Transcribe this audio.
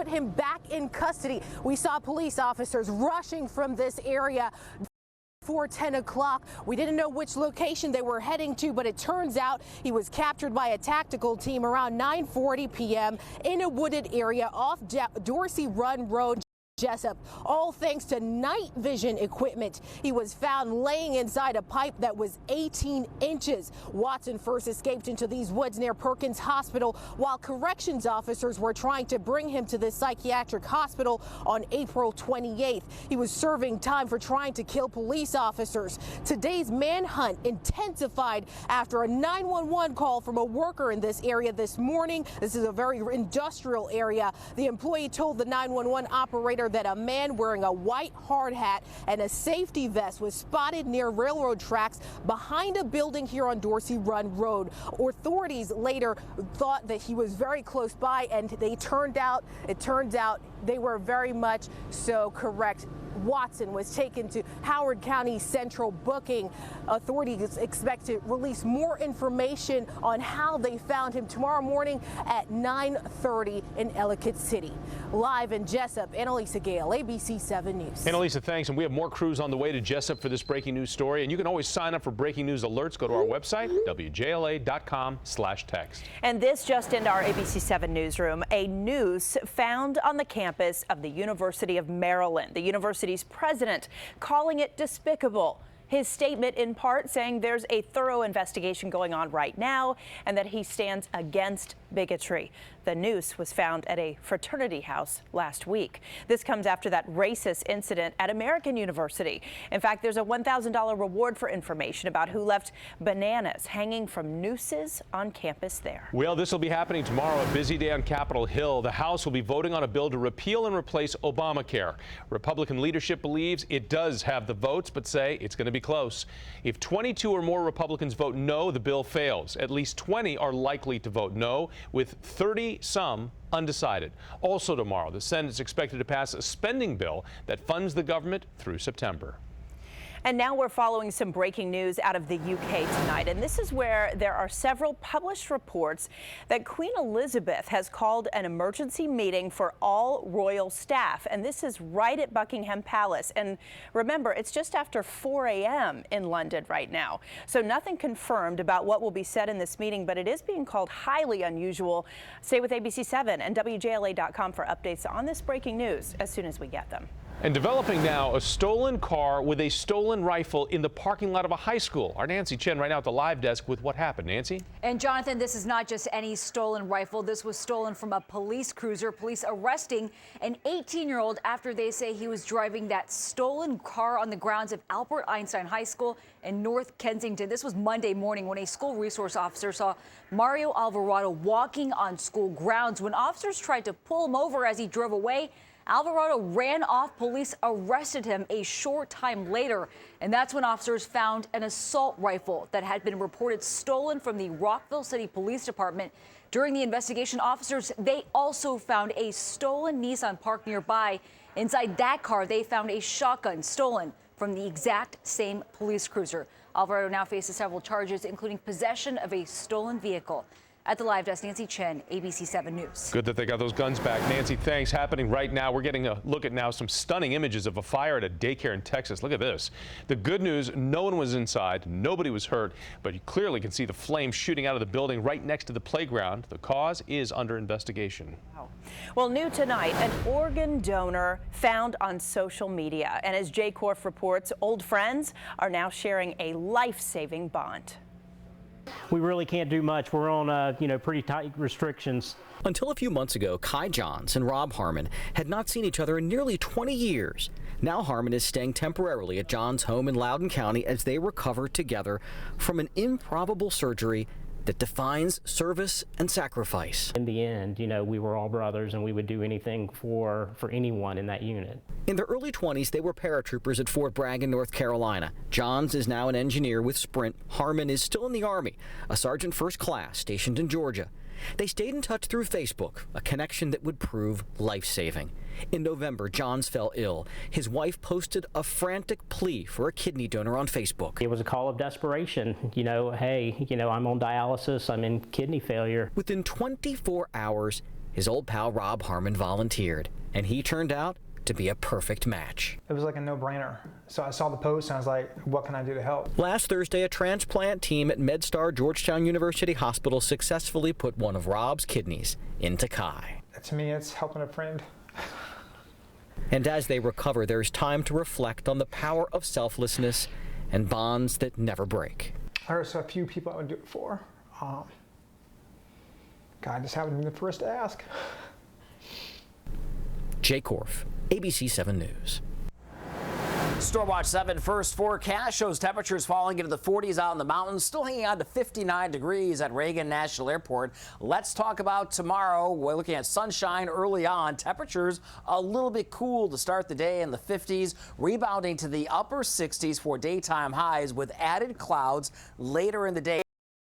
him back in custody. We saw police officers rushing from this area before 10 o'clock. We didn't know which location they were heading to, but it turns out he was captured by a tactical team around 9:40 p.m. in a wooded area off Dorsey Run Road, Jessup, all thanks to night vision equipment. He was found laying inside a pipe that was 18 inches. Watson first escaped into these woods near Perkins Hospital while corrections officers were trying to bring him to the psychiatric hospital on April 28th. He was serving time for trying to kill police officers. Today's manhunt intensified after a 911 call from a worker in this area this morning. This is a very industrial area. The employee told the 911 operator that a man wearing a white hard hat and a safety vest was spotted near railroad tracks behind a building here on Dorsey Run Road. Authorities later thought that he was very close by, and it turns out they were very much so correct. Watson was taken to Howard County Central Booking. Authorities expect to release more information on how they found him tomorrow morning at 9:30 in Ellicott City. Live in Jessup, Annalisa Gale, ABC 7 News. Annalisa, thanks. And we have more crews on the way to Jessup for this breaking news story. And you can always sign up for breaking news alerts. Go to our website, wjla.com/text. And this just into our ABC 7 newsroom. A noose found on the campus of the University of Maryland. The university's president calling it despicable. His statement in part saying there's a thorough investigation going on right now and that he stands against bigotry. The noose was found at a fraternity house last week. This comes after that racist incident at American University. In fact, there's a $1,000 reward for information about who left bananas hanging from nooses on campus there. Well, this will be happening tomorrow, a busy day on Capitol Hill. The House will be voting on a bill to repeal and replace Obamacare. Republican leadership believes it does have the votes, but say it's going to be close. If 22 or more Republicans vote no, the bill fails. At least 20 are likely to vote no, with 30 some undecided. Also tomorrow, the Senate is expected to pass a spending bill that funds the government through September. And now we're following some breaking news out of the UK tonight. And this is where there are several published reports that Queen Elizabeth has called an emergency meeting for all royal staff. And this is right at Buckingham Palace. And remember, it's just after 4 a.m. in London right now. So nothing confirmed about what will be said in this meeting, but it is being called highly unusual. Stay with ABC 7 and WJLA.com for updates on this breaking news as soon as we get them. And developing now, a stolen car with a stolen rifle in the parking lot of a high school. Our Nancy Chen right now at the live desk with what happened. Nancy? And Jonathan, this is not just any stolen rifle. This was stolen from a police cruiser. Police arresting an 18-year-old after they say he was driving that stolen car on the grounds of Albert Einstein High School in North Kensington. This was Monday morning when a school resource officer saw Mario Alvarado walking on school grounds. When officers tried to pull him over as he drove away, Alvarado ran off. Police arrested him a short time later, and that's when officers found an assault rifle that had been reported stolen from the Rockville City Police Department. During the investigation, officers, they also found a stolen Nissan parked nearby. Inside that car, they found a shotgun stolen from the exact same police cruiser. Alvarado now faces several charges, including possession of a stolen vehicle. At the live desk, Nancy Chen, ABC 7 News. Good that they got those guns back. Nancy, thanks. Happening right now. We're getting a look at now some stunning images of a fire at a daycare in Texas. Look at this. The good news, no one was inside. Nobody was hurt, but you clearly can see the flames shooting out of the building right next to the playground. The cause is under investigation. Wow. Well, new tonight, an organ donor found on social media. And as Jay Korf reports, old friends are now sharing a life-saving bond. We really can't do much. We're on, pretty tight restrictions. Until a few months ago, Kai Johns and Rob Harmon had not seen each other in nearly 20 years. Now Harmon is staying temporarily at Johns' home in Loudoun County as they recover together from an improbable surgery that defines service and sacrifice. In the end, we were all brothers and we would do anything for anyone in that unit. In their early 20s, they were paratroopers at Fort Bragg in North Carolina. Johns is now an engineer with Sprint. Harmon is still in the Army, a sergeant first class stationed in Georgia. They stayed in touch through Facebook, a connection that would prove life-saving. In November, Johns fell ill. His wife posted a frantic plea for a kidney donor on Facebook. It was a call of desperation. Hey, I'm on dialysis, I'm in kidney failure. Within 24 hours, his old pal Rob Harmon volunteered, and he turned out to be a perfect match. It was like a no-brainer. So I saw the post and I was like, what can I do to help? Last Thursday, a transplant team at MedStar Georgetown University Hospital successfully put one of Rob's kidneys into Kai. To me, it's helping a friend. And as they recover, there's time to reflect on the power of selflessness and bonds that never break. There's a few people I would do it for. God just happened to be the first to ask. Jay Korf, ABC 7 News. Stormwatch 7 first forecast shows temperatures falling into the 40s out in the mountains, still hanging on to 59 degrees at Reagan National Airport. Let's talk about tomorrow. We're looking at sunshine early on. Temperatures a little bit cool to start the day in the 50s, rebounding to the upper 60s for daytime highs with added clouds later in the day.